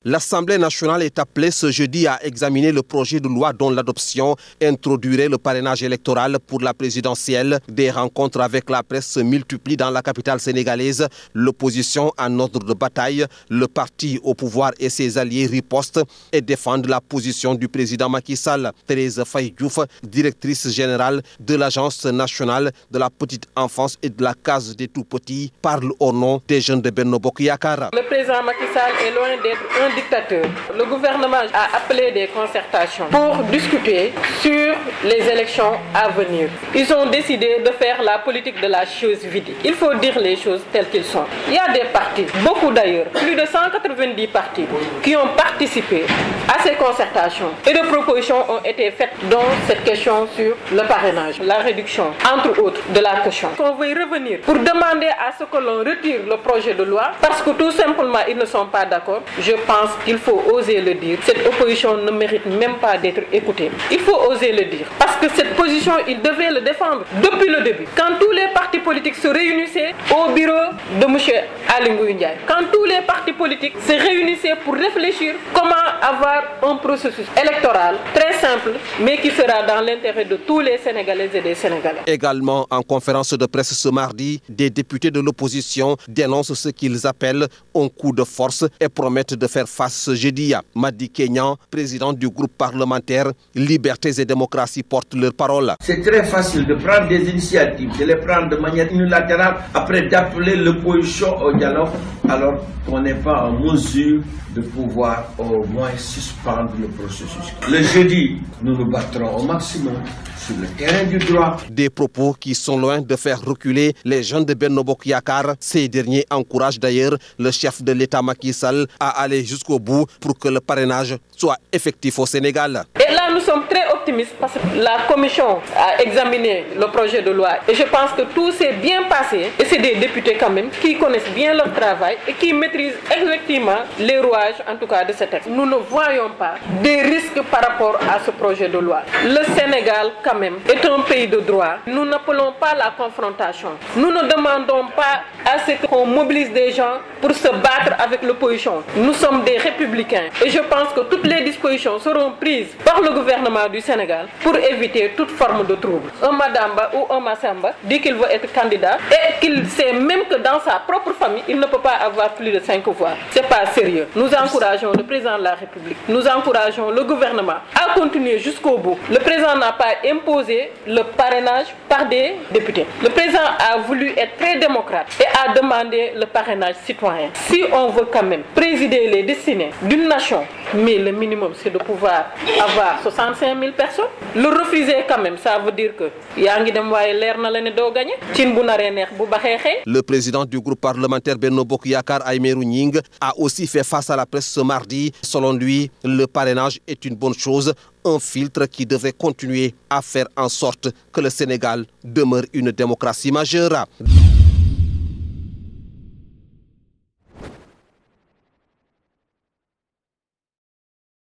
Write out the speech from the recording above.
L'Assemblée nationale est appelée ce jeudi à examiner le projet de loi dont l'adoption introduirait le parrainage électoral pour la présidentielle. Des rencontres avec la presse se multiplient dans la capitale sénégalaise. L'opposition en ordre de bataille, le parti au pouvoir et ses alliés ripostent et défendent la position du président Macky Sall. Thérèse Faye Diouf, directrice générale de l'Agence nationale de la petite enfance et de la case des tout-petits, parle au nom des jeunes de Benno Bokk Yakaar. Le président Macky Sall est loin d'être un dictateur. Le gouvernement a appelé des concertations pour discuter sur les élections à venir. Ils ont décidé de faire la politique de la chose vide. Il faut dire les choses telles qu'elles sont. Il y a des partis, beaucoup d'ailleurs, plus de 190 partis qui ont participé à ces concertations et des propositions ont été faites dans cette question sur le parrainage, la réduction, entre autres, de la caution. On veut revenir pour demander à ce que l'on retire le projet de loi parce que tout simplement ils ne sont pas d'accord. Je pense qu'il faut oser le dire. Cette opposition ne mérite même pas d'être écoutée. Il faut oser le dire. Parce que cette position, il devait le défendre depuis le début. Quand tous les partis politiques se réunissaient au bureau de M. Aly Ngouille Ndiaye, quand tous les partis politiques se réunissaient pour réfléchir comment avoir un processus électoral très simple, mais qui sera dans l'intérêt de tous les Sénégalaises et des Sénégalais. Également, en conférence de presse ce mardi, des députés de l'opposition dénoncent ce qu'ils appellent un coup de force et promettent de faire face ce jeudi. Madi Kenyan, président du groupe parlementaire Libertés et Démocratie, porte leur parole. C'est très facile de prendre des initiatives, de les prendre de manière unilatérale, après d'appeler l'opposition au dialogue, alors qu'on n'est pas en mesure de pouvoir au moins suspendre le processus. Le jeudi, nous nous battrons au maximum sur le terrain du droit. Des propos qui sont loin de faire reculer les jeunes de Benno Bokk Yakaar. Ces derniers encouragent d'ailleurs le chef de l'État Macky Sall à aller jusqu'au bout pour que le parrainage soit effectif au Sénégal. Et là, nous sommes très optimistes parce que la commission a examiné le projet de loi et je pense que tout s'est bien passé. Et c'est des députés quand même qui connaissent bien leur travail et qui maîtrisent effectivement les rouages, en tout cas, de ce texte. Nous ne voyons pas des risques par rapport à ce projet de loi. Le Sénégal, quand même, est un pays de droit. Nous n'appelons pas la confrontation. Nous ne demandons pas à ce qu'on mobilise des gens pour se battre avec l'opposition. Nous sommes des républicains et je pense que toutes les dispositions seront prises par le gouvernement du Sénégal pour éviter toute forme de trouble. Un Madamba ou un Massamba dit qu'il veut être candidat et qu'il sait même que dans sa propre famille, il ne peut pas avoir plus de 5 voix. C'est pas sérieux. Nous encourageons le président de la République, nous encourageons le gouvernement à continuer jusqu'au bout. Le président n'a pas imposé le parrainage par des députés. Le président a voulu être très démocrate et a demandé le parrainage citoyen. Si on veut quand même présider les destinées d'une nation, mais le minimum c'est de pouvoir avoir 65 000 personnes. Le refuser quand même, ça veut dire que le président du groupe parlementaire Benno Bokk Yakaar, Aymérou Gningue, a aussi fait face à la presse ce mardi. Selon lui, le parrainage est une bonne chose, un filtre qui devrait continuer à faire en sorte que le Sénégal demeure une démocratie majeure.